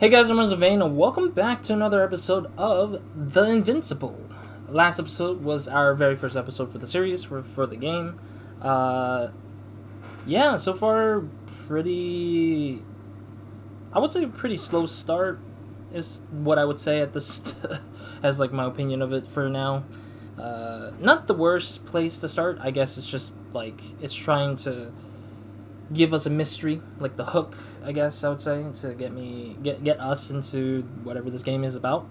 Hey guys, I'm RozaldVaneGAME, and welcome back to another episode of The Invincible. Last episode was our very first episode for the series, for the game. Yeah, so far, I would say pretty slow start is what I would say at this, as like my opinion of it for now. Not the worst place to start, I guess it's just like, it's trying to give us a mystery, like the hook, I guess I would say, to get us into whatever this game is about.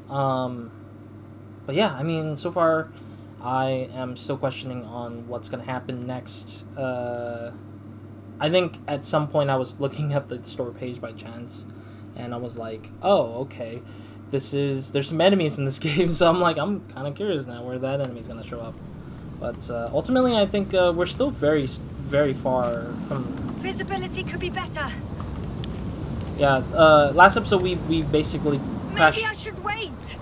But yeah, I mean, so far, I am still questioning on what's gonna happen next. I think at some point I was looking up the store page by chance, and I was like, oh, okay, there's some enemies in this game, so I'm kind of curious now where that enemy's gonna show up. But ultimately, I think we're still very far from... Visibility could be better. Yeah, last episode we basically crashed... Maybe I should wait.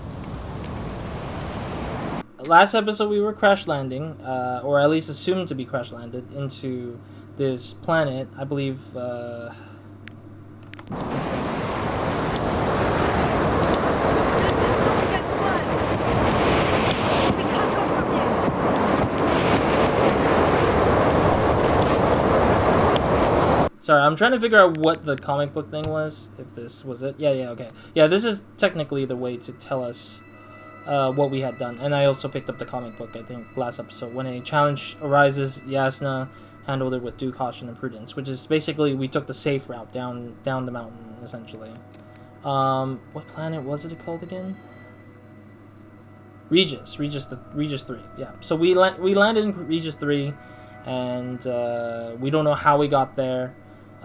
Last episode we were crash landing, or at least assumed to be crash landed, into this planet, I believe... Sorry, I'm trying to figure out what the comic book thing was, if this was it. Yeah, okay. Yeah, this is technically the way to tell us what we had done. And I also picked up the comic book, I think, last episode. When a challenge arises, Yasna handled it with due caution and prudence, which is basically we took the safe route down the mountain, essentially. What planet was it called again? Regis 3, yeah. So we landed in Regis 3, and we don't know how we got there.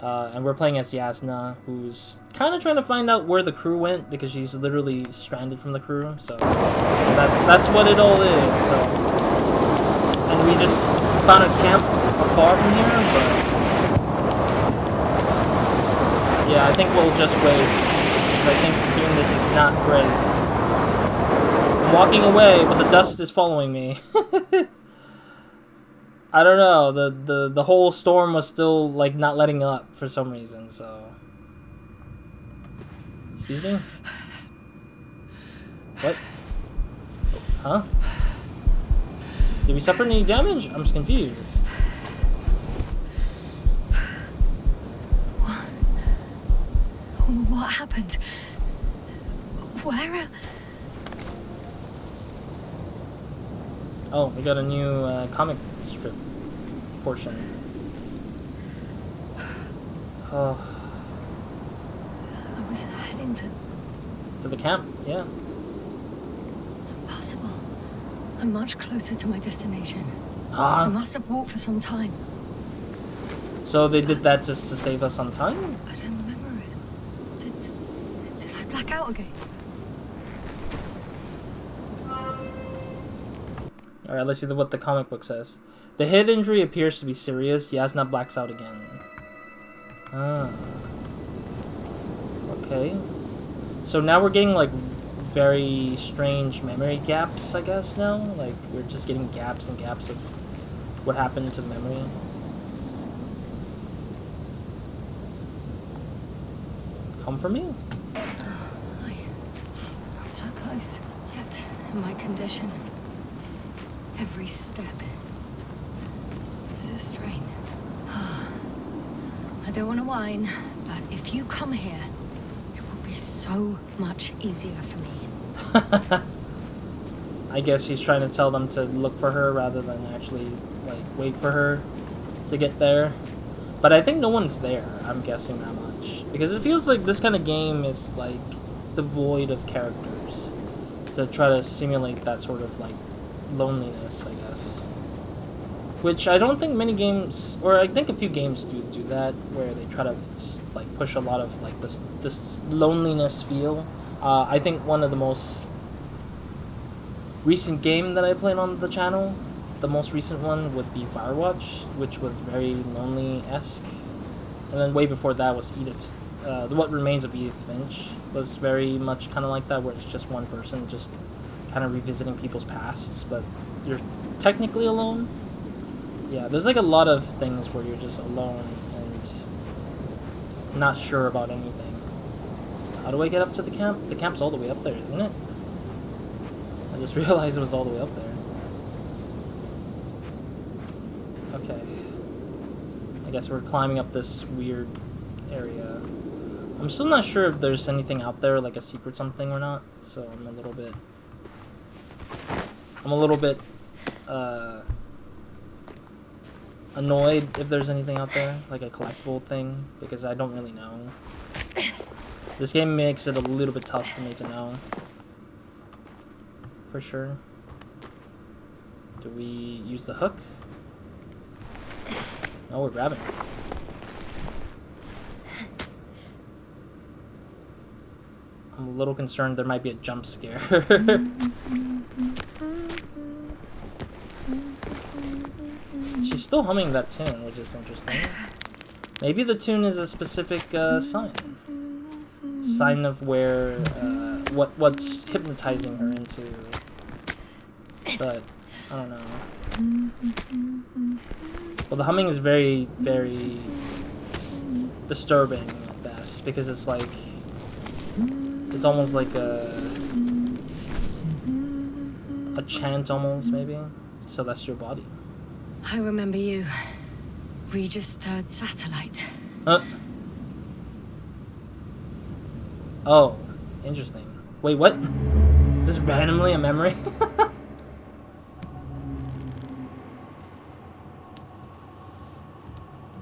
And we're playing as Yasna, who's kind of trying to find out where the crew went, because she's literally stranded from the crew, so that's what it all is, so... And we just found a camp afar from here, but... Yeah, I think we'll just wait, because I think doing this is not great. I'm walking away, but the dust is following me. I don't know, the whole storm was still, like, not letting up for some reason, so... Excuse me? What? Huh? Did we suffer any damage? I'm just confused. What happened? Where? Oh, we got a new comic strip portion. Oh. I was heading to The camp, yeah. Impossible. I'm much closer to my destination. Ah. I must have walked for some time. So they did that just to save us some time? I don't remember it. Did I black out again? Alright, let's see what the comic book says. The head injury appears to be serious. Yasna blacks out again. Ah. Okay. So now we're getting, like, very strange memory gaps, I guess, now? Like, we're just getting gaps and gaps of what happened to the memory. Come for me? I'm so close, yet in my condition. Every step is a strain. I don't want to whine, but if you come here, it will be so much easier for me. I guess she's trying to tell them to look for her rather than actually, like, wait for her to get there. But I think no one's there, I'm guessing that much. Because it feels like this kind of game is, like, devoid of characters. To try to simulate that sort of, like, loneliness, I guess. Which I don't think many games, or I think a few games do that, where they try to, like, push a lot of, like, this loneliness feel. I think one of the most recent game that I played on the channel, the most recent one would be Firewatch, which was very lonely-esque. And then way before that was Edith, What Remains of Edith Finch was very much kind of like that, where it's just one person just kind of revisiting people's pasts, but you're technically alone. Yeah, there's like a lot of things where you're just alone and not sure about anything. How do I get up to the camp? The camp's all the way up there, isn't it? I just realized it was all the way up there. Okay. I guess we're climbing up this weird area. I'm still not sure if there's anything out there, like a secret something or not, so I'm a little bit annoyed if there's anything out there, like a collectible thing, because I don't really know. This game makes it a little bit tough for me to know. For sure. Do we use the hook? No, we're grabbing. I'm a little concerned there might be a jump scare. She's still humming that tune, which is interesting. Maybe the tune is a specific sign of where what's hypnotizing her into. But I don't know. Well, the humming is very, very disturbing at best, because it's like, it's almost like a chant almost, maybe. Celestial body. I remember you. Regis' third satellite. Oh, interesting. Wait, what? Just randomly a memory?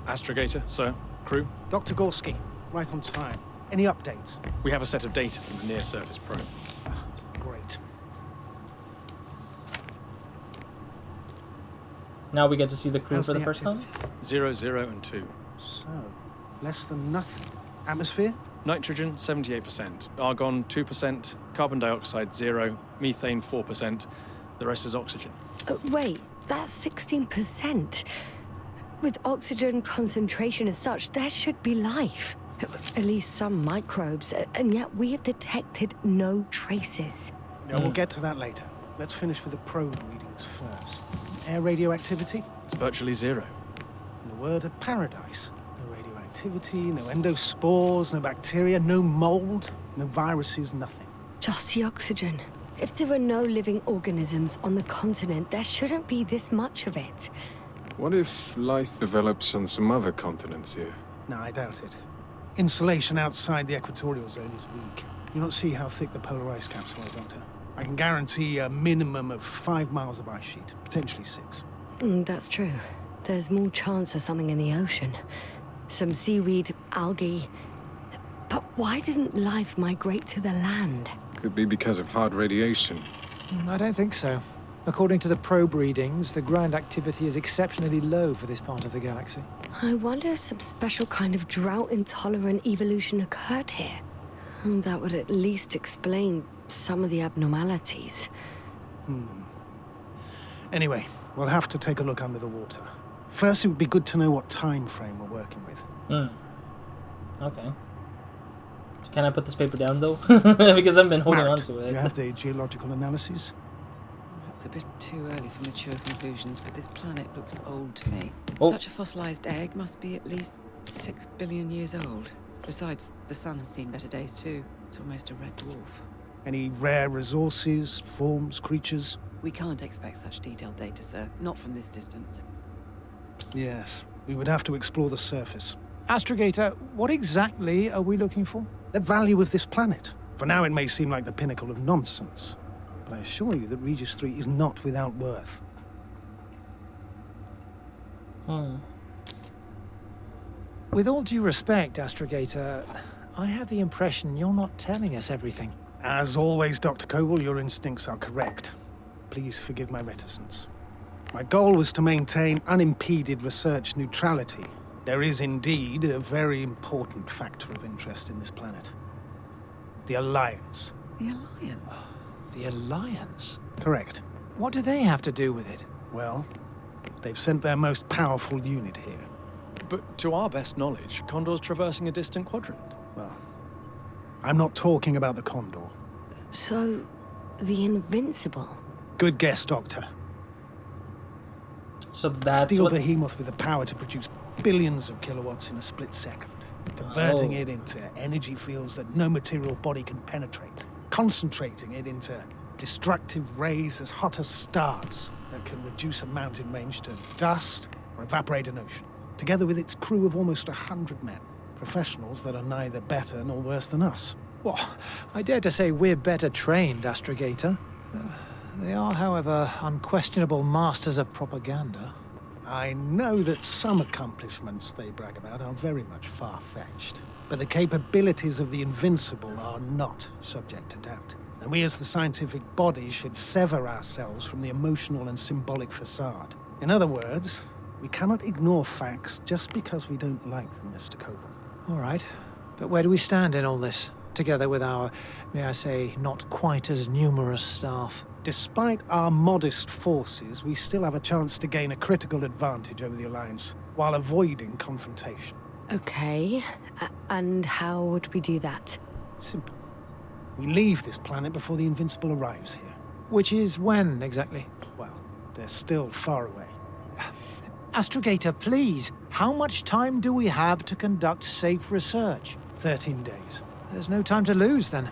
Astrogator, sir. Crew. Dr. Gorski, right on time. Any updates? We have a set of data from the near-surface probe. Great. Now we get to see the crew How's for the first time? activity? 0, 0, and 2. So, less than nothing. Atmosphere? Nitrogen, 78%. Argon, 2%. Carbon dioxide, 0. Methane, 4%. The rest is oxygen. Wait, that's 16%. With oxygen concentration as such, there should be life. At least some microbes, and yet we have detected no traces. Yeah, we'll get to that later. Let's finish with the probe readings first. Air radioactivity? It's virtually 0. In the word of paradise. No radioactivity, no endospores, no bacteria, no mold, no viruses, nothing. Just the oxygen. If there are no living organisms on the continent, there shouldn't be this much of it. What if life develops on some other continents here? No, I doubt it. Insulation outside the equatorial zone is weak. You don't see how thick the polar ice caps were, Doctor. I can guarantee a minimum of 5 miles of ice sheet, potentially 6. That's true. There's more chance of something in the ocean. Some seaweed, algae. But why didn't life migrate to the land? Could be because of hard radiation. I don't think so. According to the probe readings, the ground activity is exceptionally low for this part of the galaxy. I wonder if some special kind of drought-intolerant evolution occurred here. That would at least explain some of the abnormalities. Anyway, we'll have to take a look under the water. First, it would be good to know what time frame we're working with. Okay. Can I put this paper down, though? Because I've been holding on Mark, to do it. you have the geological analyses? It's a bit too early for mature conclusions, but this planet looks old to me. Oh. Such a fossilized egg must be at least 6 billion years old. Besides, the sun has seen better days too. It's almost a red dwarf. Any rare resources, forms, creatures? We can't expect such detailed data, sir. Not from this distance. Yes, we would have to explore the surface. Astrogator, what exactly are we looking for? The value of this planet. For now, it may seem like the pinnacle of nonsense, but I assure you that Regis 3 is not without worth. With all due respect, Astrogator, I have the impression you're not telling us everything. As always, Dr. Koval, your instincts are correct. Please forgive my reticence. My goal was to maintain unimpeded research neutrality. There is indeed a very important factor of interest in this planet. The Alliance. The Alliance? The Alliance? Correct. What do they have to do with it? Well, they've sent their most powerful unit here. But to our best knowledge, Condor's traversing a distant quadrant. Well, I'm not talking about the Condor. So, the Invincible. Good guess, Doctor. So that's Steel what... behemoth with the power to produce billions of kilowatts in a split second. converting it into energy fields that no material body can penetrate, concentrating it into destructive rays as hot as stars that can reduce a mountain range to dust or evaporate an ocean, together with its crew of almost 100 men, professionals that are neither better nor worse than us. Well, I dare to say we're better trained, Astrogator. They are, however, unquestionable masters of propaganda. I know that some accomplishments they brag about are very much far-fetched, but the capabilities of the Invincible are not subject to doubt. And we as the scientific body should sever ourselves from the emotional and symbolic facade. In other words, we cannot ignore facts just because we don't like them, Mr. Koval. All right, but where do we stand in all this, together with our, may I say, not quite as numerous staff? Despite our modest forces, we still have a chance to gain a critical advantage over the Alliance, while avoiding confrontation. Okay, and how would we do that? Simple. We leave this planet before the Invincible arrives here. Which is when, exactly? Well, they're still far away. Astrogator, please, how much time do we have to conduct safe research? 13 days. There's no time to lose, then.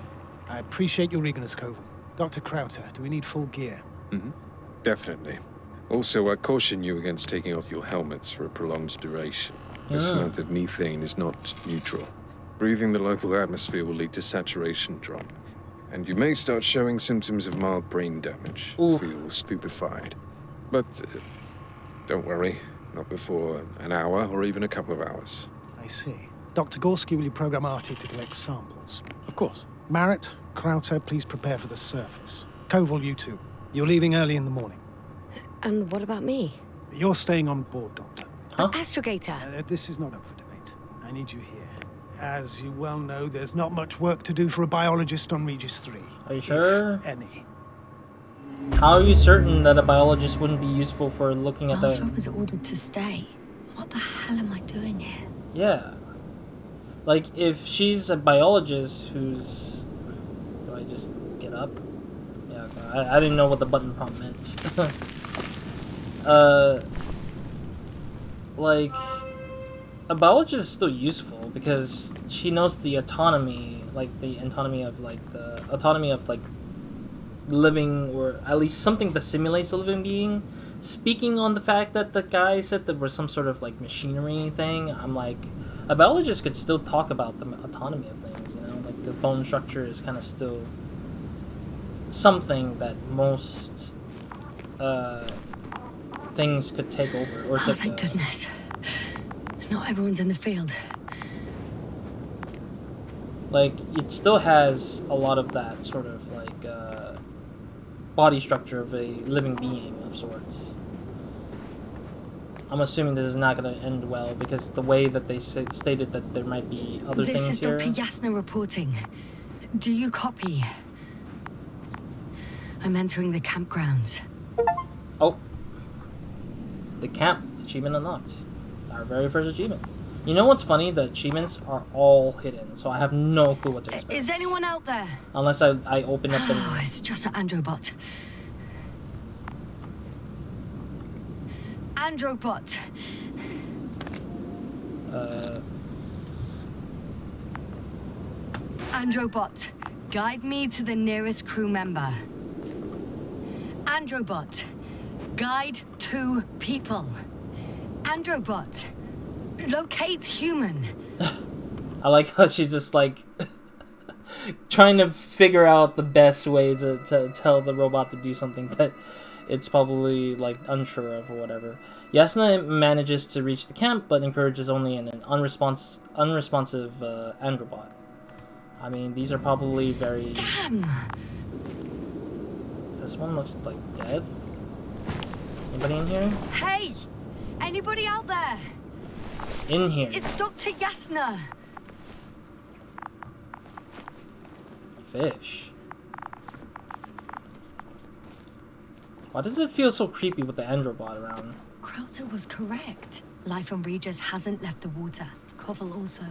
I appreciate your eagerness, Koval. Dr. Krauta, do we need full gear? Definitely. Also, I caution you against taking off your helmets for a prolonged duration. This amount of methane is not neutral. Breathing the local atmosphere will lead to saturation drop, and you may start showing symptoms of mild brain damage. Feel stupefied. But don't worry, not before an hour or even a couple of hours. I see. Dr. Gorski, will you program Artie to collect samples? Of course. Marit, Krauta, please prepare for the surface. Koval, you two. You're leaving early in the morning. And what about me? You're staying on board, Doctor. Huh? Astrogator! This is not up for debate. I need you here. As you well know, there's not much work to do for a biologist on Regis 3. Are you sure? If any. How are you certain that a biologist wouldn't be useful for looking at Alpha the... was ordered to stay. What the hell am I doing here? Yeah. Like, if she's a biologist who's... Do I just get up? Yeah, okay. I didn't know what the button prompt meant. Like, a biologist is still useful because she knows the autonomy, like, the autonomy of, like, living, or at least something that simulates a living being. Speaking on the fact that the guy said there was some sort of, like, machinery thing, I'm like, a biologist could still talk about the autonomy of things, you know? Like, the bone structure is kind of still something that most things could take over. Or Oh, thank goodness. Not everyone's in the field. Like, it still has a lot of that sort of, like, body structure of a living being of sorts. I'm assuming this is not going to end well, because the way that they stated that there might be other This things is here... Dr. Yasna reporting. Do you copy? I'm entering the campgrounds. Oh. The camp. Achievement unlocked. Our very first achievement. You know what's funny? The achievements are all hidden, so I have no clue what to expect. Is anyone out there? Unless I open up and... Oh, it's just an Androbot. Androbot. Androbot, guide me to the nearest crew member. Androbot, guide 2 people. Androbot, locate human. I like how she's just like trying to figure out the best way to tell the robot to do something that it's probably like unsure of or whatever. Yasna manages to reach the camp, but encourages only an unresponsive Androbot. I mean, these are probably very... Damn! This one looks like dead. Anybody in here? Hey! Anybody out there? In here. It's Dr. Yasna! Fish. Why does it feel so creepy with the Androbot around? Krauta was correct. Life on Regis hasn't left the water. Koval also.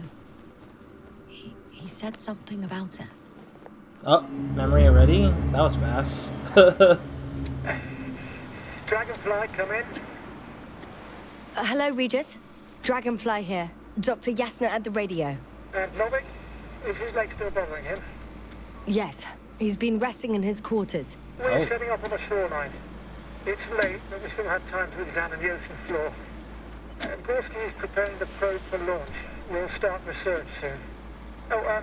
He said something about it. Oh, memory already? That was fast. Dragonfly, come in. Hello, Regis. Dragonfly here. Dr. Yasna at the radio. Novik? Is his leg still bothering him? Yes, he's been resting in his quarters. We're setting up on the shoreline. It's late, but we still have time to examine the ocean floor. Gorski is preparing the probe for launch. We'll start research soon. Oh,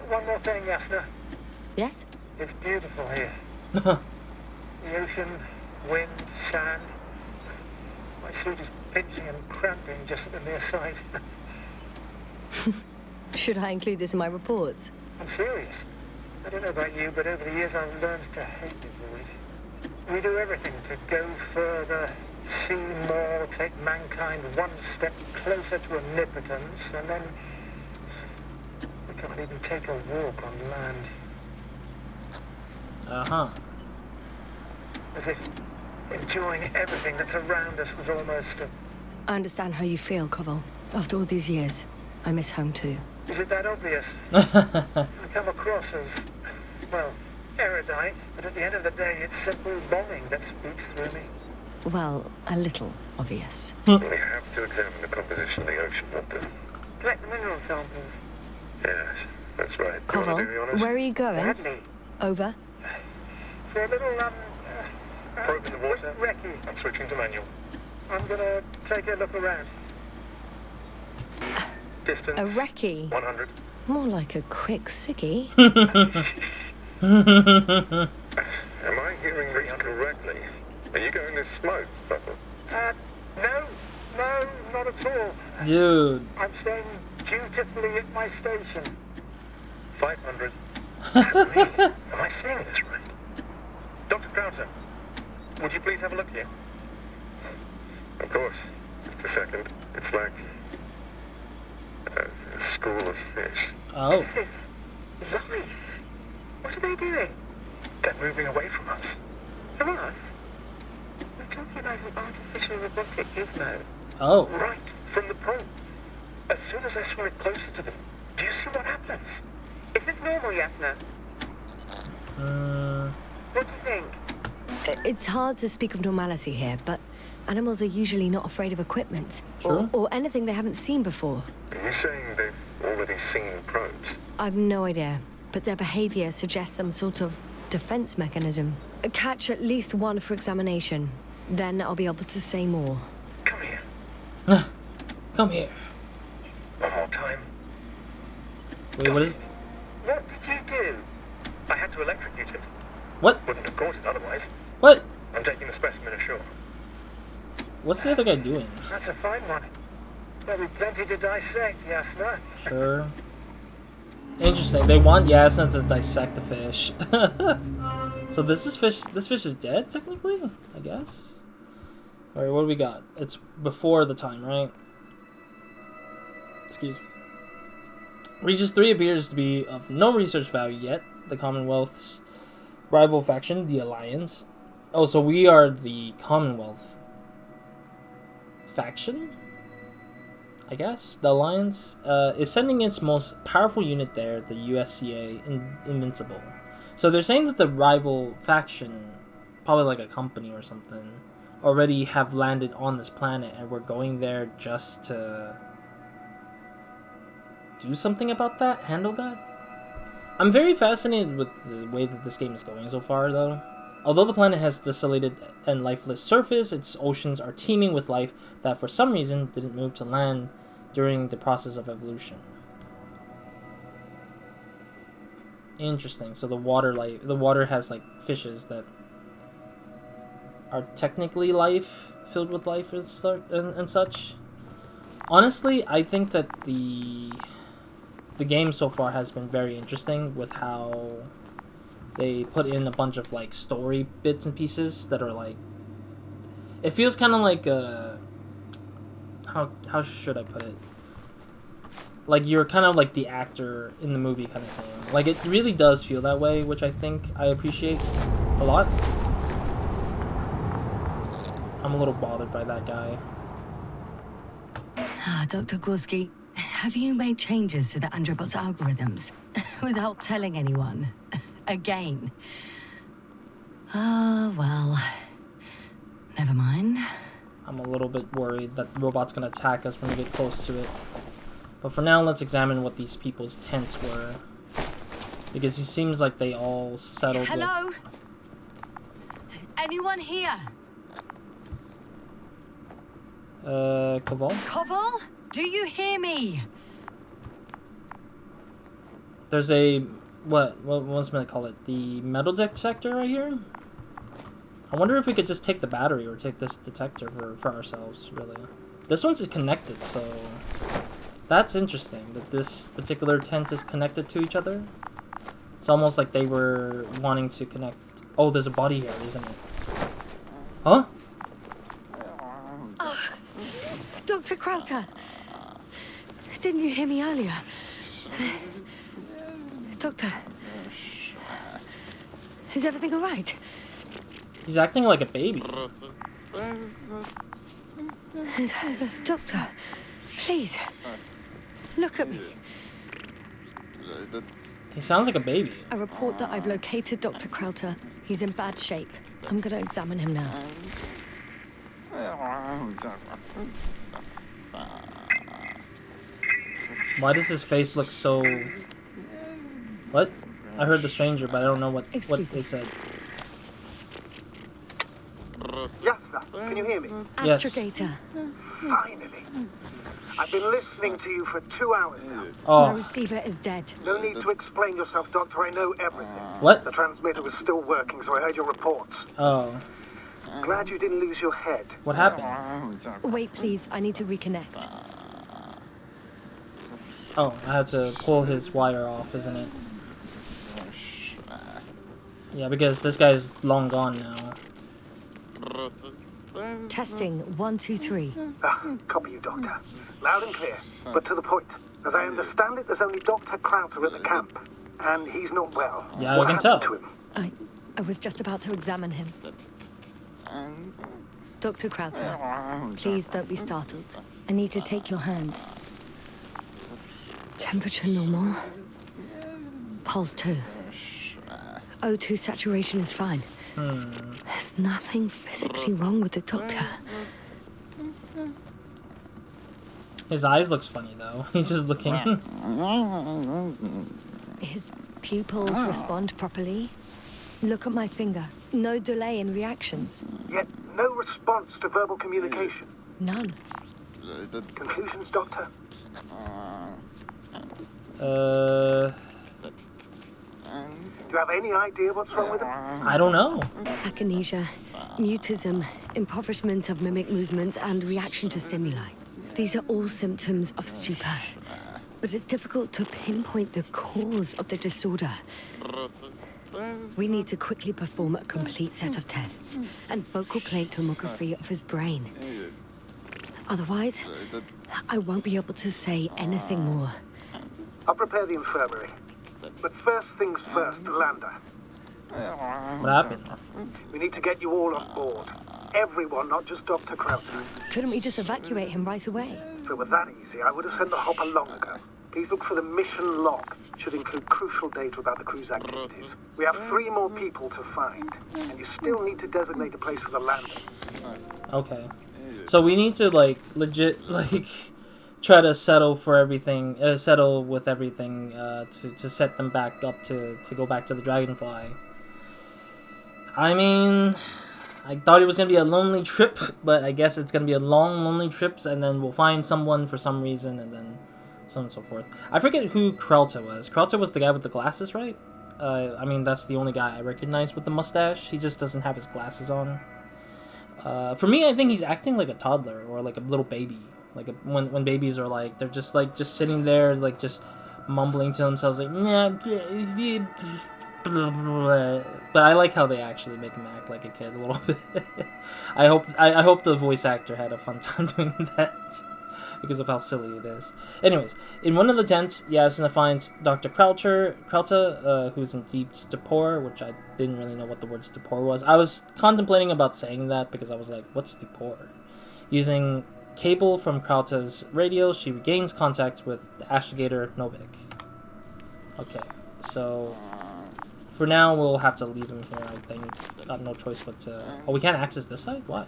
one more thing, Yasna. Yes? It's beautiful here. The ocean, wind, sand. My suit is pinching and cramping just at the mere sight. Should I include this in my reports? I'm serious. I don't know about you, but over the years I've learned to hate the void. We do everything to go further, see more, take mankind one step closer to omnipotence, and then we can't even take a walk on land. Uh-huh. As if enjoying everything that's around us was almost a... I understand how you feel, Koval. After all these years, I miss home too. Is it that obvious? I come across as, well, erudite, but at the end of the day, it's simple longing that speaks through me. Well, a little obvious. We have to examine the composition of the ocean, not the... Collect the mineral samples. Yes, that's right. Do you want to do the Koval, honors? where are you going? Hadley, Over. for a little, Probe in the water. recce. I'm switching to manual. I'm gonna take a look around. Distance. A recce? 100. More like a quick sickie. Am I hearing this correctly? Are you going to smoke, Papa? No, not at all. Dude. I'm staying dutifully at my station. 500. Am I seeing this right? Dr. Krauta, would you please have a look here? Of course. Just a second. It's like a school of fish. Oh. This is life. What are they doing? They're moving away from us. From us? We're talking about an artificial robotic gizmo. Oh. Right from the probe. As soon as I swim it closer to them, do you see what happens? Is this normal, Yasna? What do you think? It's hard to speak of normality here, but animals are usually not afraid of equipment. True. Or anything they haven't seen before. Are you saying they've already seen probes? I've no idea, but their behavior suggests some sort of defense mechanism. Catch at least one for examination. Then I'll be able to say more. Come here. Come here. One more time. Wait, what is... What did you do? I had to electrocute it. What? Wouldn't have caught it otherwise. What? I'm taking the specimen ashore. What's the other guy doing? That's a fine one. There'll be plenty to dissect, Yasna. Sure. Interesting. They want Yasna to dissect the fish. So this fish is dead, technically? I guess? Alright, what do we got? It's before the time, right? Excuse me. Regis 3 appears to be of no research value yet. The Commonwealth's rival faction, the Alliance. Oh, so we are the Commonwealth faction? I guess. The Alliance is sending its most powerful unit there, the USCA Invincible. So they're saying that the rival faction, probably like a company or something, already have landed on this planet and we're going there just to do something about that, handle that. I'm very fascinated with the way that this game is going so far, though. Although the planet has desolated and lifeless surface, its oceans are teeming with life that for some reason didn't move to land during the process of evolution. Interesting. So the water has like fishes that are technically life, filled with life and such. Honestly, I think that the game so far has been very interesting with how they put in a bunch of like story bits and pieces that are like, it feels kind of like how should I put it? Like you're kind of like the actor in the movie kind of thing. Like it really does feel that way, which I think I appreciate a lot. I'm a little bothered by that guy. Dr. Gorski, have you made changes to the Androbot's algorithms without telling anyone? Again. Well, never mind. I'm a little bit worried that the robot's gonna attack us when we get close to it. But for now, let's examine what these people's tents were. Because it seems like they all settled. Hello? Anyone here? Koval? Koval? Do you hear me? There's a... What was going to call it? The metal detector right here? I wonder if we could just take the battery or take this detector for ourselves, really. This one's connected, so... That's interesting, that this particular tent is connected to each other. It's almost like they were wanting to connect... Oh, there's a body here, isn't it? Huh? Oh, Dr. Krauta. Didn't you hear me earlier? Doctor. Is everything all right? He's acting like a baby. Doctor, please. Look at me. He sounds like a baby. I report that I've located Dr. Krauta. He's in bad shape. I'm gonna examine him now. Why does his face look so... What? I heard the stranger, but I don't know what they said. Yes, sir. Can you hear me? Yes. Astrogator. Finally. I've been listening to you for 2 hours now. My Oh, receiver is dead. No need to explain yourself, Doctor. I know everything. what? The transmitter was still working, so I heard your reports. Oh, Glad you didn't lose your head. what happened? Wait, please. I need to reconnect. Oh, I had to pull his wire off, isn't it? Yeah, because this guy's long gone now. Testing 1, 2, 3. Copy you, Doctor. Loud and clear, but to the point. As I understand it, there's only Dr. Krauta at the camp, and he's not well. Yeah, What I can happened tell. to him? I was just about to examine him. Dr. Krauta, please don't be startled. I need to take your hand. Temperature normal. Pulse 2. O2 saturation is fine. There's nothing physically wrong with the doctor. His eyes looks funny, though. He's just looking. His pupils respond properly. Look at my finger. No delay in reactions. Yet no response to verbal communication. None. Conclusions, Doctor? Do you have any idea what's wrong with him? I don't know. Akinesia, mutism, impoverishment of mimic movements, and reaction to stimuli. These are all symptoms of stupor. But it's difficult to pinpoint the cause of the disorder. We need to quickly perform a complete set of tests and focal plane tomography of his brain. Otherwise, I won't be able to say anything more. I'll prepare the infirmary. But first things first, Lander. What happened? We need to get you all on board. Everyone, not just Dr. Krauta. Couldn't we just evacuate him right away? If it were that easy, I would have sent the hopper long ago. Please look for the mission log. It should include crucial data about the crew's activities. We have 3 more people to find, and you still need to designate a place for the landing. Okay. So we need to, like, legit, like, try to settle for everything, settle with everything, to set them back up to go back to the Dragonfly. I mean, I thought it was going to be a lonely trip, but I guess it's going to be a long, lonely trip, and then we'll find someone for some reason, and then so on and so forth. I forget who Krauta was. Krauta was the guy with the glasses, right? I mean, that's the only guy I recognize with the mustache. He just doesn't have his glasses on. For me, I think he's acting like a toddler or like a little baby. Like when babies are like, they're just like just sitting there, like just mumbling to themselves, like, nah, but I like how they actually make him act like a kid a little bit. I hope the voice actor had a fun time doing that because of how silly it is. Anyways, in one of the tents, Yasna finds Dr. Krauta, who's in deep stupor, which I didn't really know what the word stupor was. I was contemplating about saying that because I was like, what's stupor? Using cable from Krauta's radio, she regains contact with the astrogator Novik. Okay, so for now we'll have to leave him here, I think. Got no choice but to... Oh, we can't access this side? Why?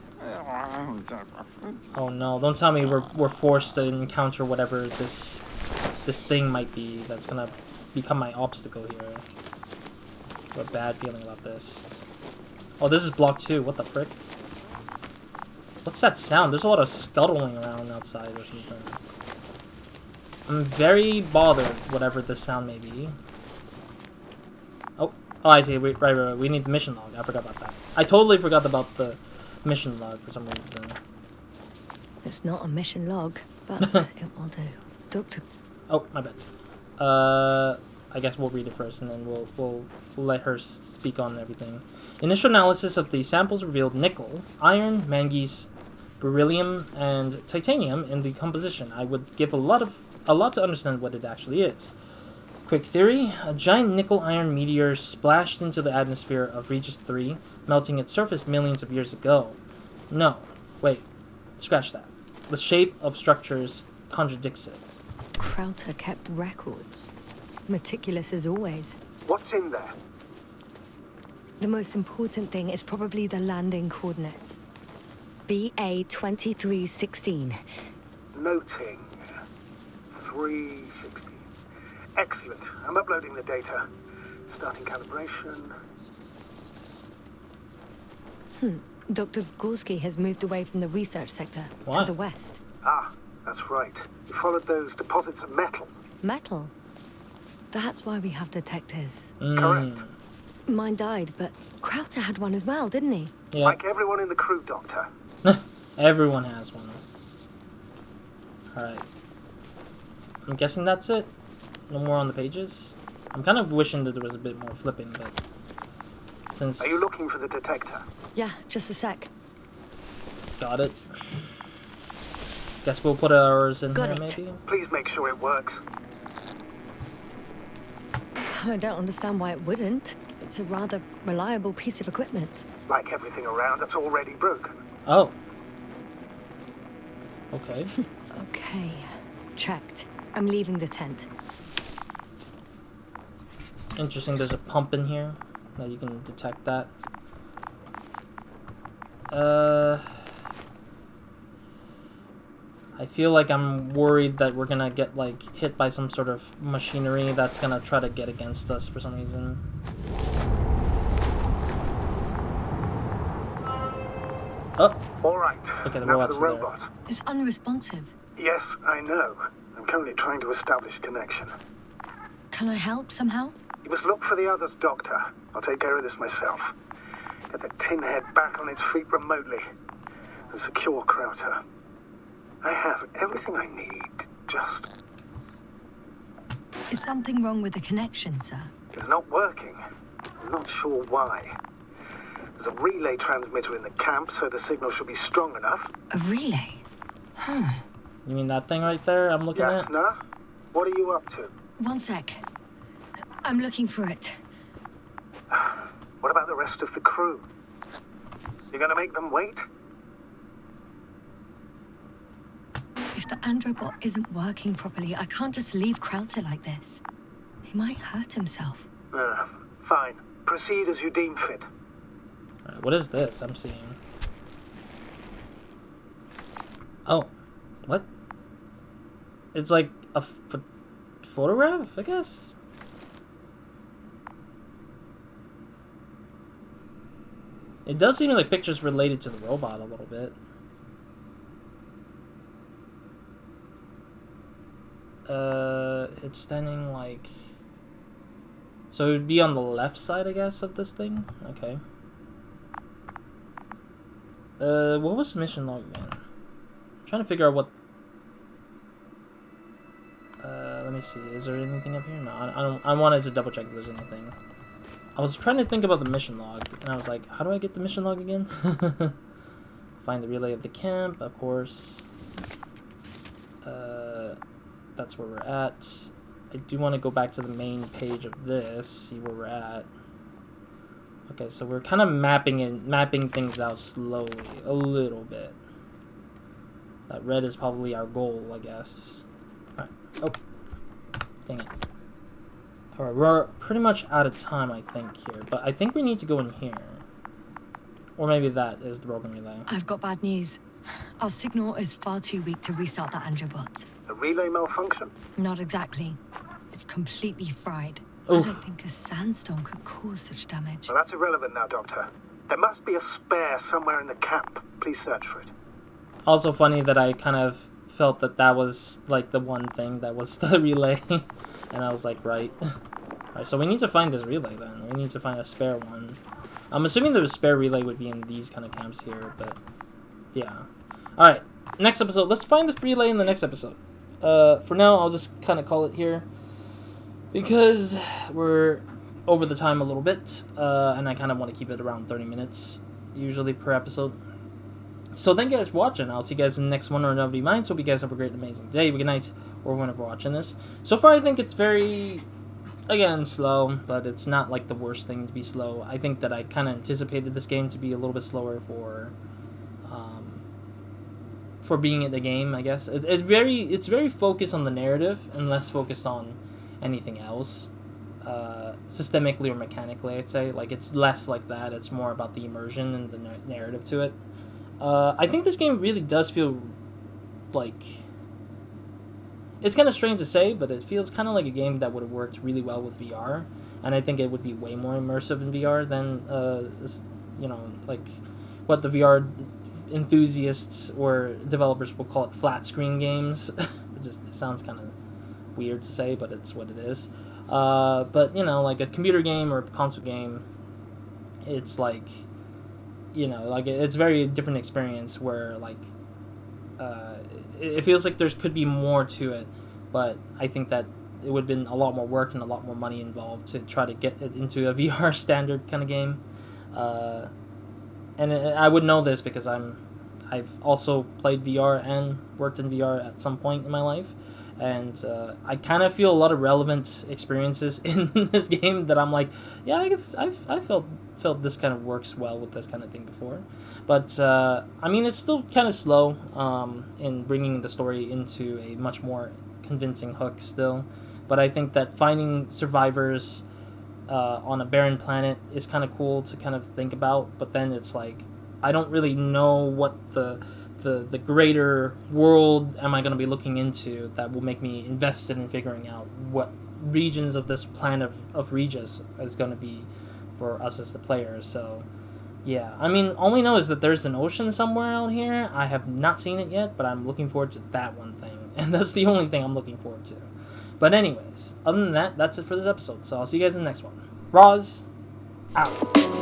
Oh no, don't tell me we're forced to encounter whatever this this thing might be that's gonna become my obstacle here. I have a bad feeling about this. Oh, this is block 2. What the frick? What's that sound? There's a lot of scuttling around outside or something. I'm very bothered, whatever this sound may be. Oh, I see. Right. We need the mission log. I forgot about that. I totally forgot about the mission log for some reason. It's not a mission log, but it will do. Doctor. Oh, my bad. I guess we'll read it first, and then we'll let her speak on everything. Initial analysis of the samples revealed nickel, iron, manganese, beryllium, and titanium in the composition. I would give a lot to understand what it actually is. Quick theory: a giant nickel-iron meteor splashed into the atmosphere of Regis 3, melting its surface millions of years ago. No, wait, scratch that. The shape of structures contradicts it. Krauta kept records. Meticulous as always. What's in there? The most important thing is probably the landing coordinates. BA 2316. Noting. 316. Excellent. I'm uploading the data. Starting calibration. Dr. Gorski has moved away from the research sector to the west. Ah, that's right. We followed those deposits of metal. Metal? That's why we have detectors. Correct. Mine died, but Krauta had one as well, didn't he? Yeah. Like everyone in the crew, Doctor. Everyone has one. Alright. I'm guessing that's it. No more on the pages. I'm kind of wishing that there was a bit more flipping, but since... Are you looking for the detector? Yeah, just a sec. Got it. Guess we'll put ours in here, maybe? Please make sure it works. I don't understand why it wouldn't. It's a rather reliable piece of equipment. Like everything around that's already broken. Oh. Okay. Okay. Checked. I'm leaving the tent. Interesting, there's a pump in here that you can detect that. I feel like I'm worried that we're gonna get like hit by some sort of machinery that's gonna try to get against us for some reason. Oh. All right. Okay, the now robot's for the there. robot. It's unresponsive. Yes, I know. I'm currently trying to establish a connection. Can I help somehow? You must look for the others, Doctor. I'll take care of this myself. Get the tin head back on its feet remotely and secure Krauta. I have everything I need. Just... Is something wrong with the connection, sir? It's not working. I'm not sure why. There's a relay transmitter in the camp, so the signal should be strong enough. A relay? Huh. You mean that thing right there I'm looking at? Jasna, what are you up to? One sec. I'm looking for it. What about the rest of the crew? You gonna make them wait? If the androbot isn't working properly, I can't just leave Krauta like this. He might hurt himself. Fine. Proceed as you deem fit. Alright, what is this I'm seeing? Oh. What? It's like a photograph, I guess? It does seem like pictures related to the robot a little bit. It's standing like... So it would be on the left side, I guess, of this thing? Okay. What was the mission log again? I'm trying to figure out what... let me see. Is there anything up here? No, I wanted to double check if there's anything. I was trying to think about the mission log, and I was like, how do I get the mission log again? Find the relay of the camp, of course. That's where we're at. I do want to go back to the main page of this, see where we're at. Okay, so we're kind of mapping things out slowly, a little bit. That red is probably our goal, I guess. Alright. Oh. Dang it. Alright, we're pretty much out of time, I think, here. But I think we need to go in here. Or maybe that is the broken relay. I've got bad news. Our signal is far too weak to restart the angiobot. A relay malfunction? Not exactly. It's completely fried. Oof. I don't think a sandstorm could cause such damage. Well, that's irrelevant now, Doctor. There must be a spare somewhere in the camp. Please search for it. Also funny that I kind of felt that that was like the one thing that was the relay. And I was like, right. Alright, so we need to find this relay then. We need to find a spare one. I'm assuming the spare relay would be in these kind of camps here, but yeah. Alright, next episode. Let's find the relay in the next episode. For now, I'll just kind of call it here, because we're over the time a little bit, and I kind of want to keep it around 30 minutes, usually per episode. So thank you guys for watching. I'll see you guys in the next one or another of mine. So hope you guys have a great, amazing day, good night, or whenever watching this. So far, I think it's very, again, slow, but it's not like the worst thing to be slow. I think that I kind of anticipated this game to be a little bit slower for being in the game, I guess. It's very focused on the narrative and less focused on anything else, systemically or mechanically, I'd say. Like, it's less like that. It's more about the immersion and the narrative to it. I think this game really does feel like... It's kind of strange to say, but it feels kind of like a game that would have worked really well with VR. And I think it would be way more immersive in VR than, you know, like what the VR enthusiasts or developers will call it flat screen games. It sounds kind of weird to say, but it's what it is. But, you know, like a computer game or a console game, it's like, you know, like it's very different experience where, like, it feels like there could be more to it, but I think that it would have been a lot more work and a lot more money involved to try to get it into a VR standard kind of game. And I would know this because I've also played VR and worked in VR at some point in my life, and I kind of feel a lot of relevant experiences in this game that I'm like, yeah, I felt this kind of works well with this kind of thing before. But I mean, it's still kind of slow in bringing the story into a much more convincing hook still. But I think that finding survivors on a barren planet is kind of cool to kind of think about, but then it's like, I don't really know what the greater world am I going to be looking into that will make me invested in figuring out what regions of this planet of Regis is going to be for us as the players. So yeah, I mean, all we know is that there's an ocean somewhere out here. I have not seen it yet, but I'm looking forward to that one thing, and that's the only thing I'm looking forward to. But anyways, other than that, that's it for this episode. So I'll see you guys in the next one. Roz, out.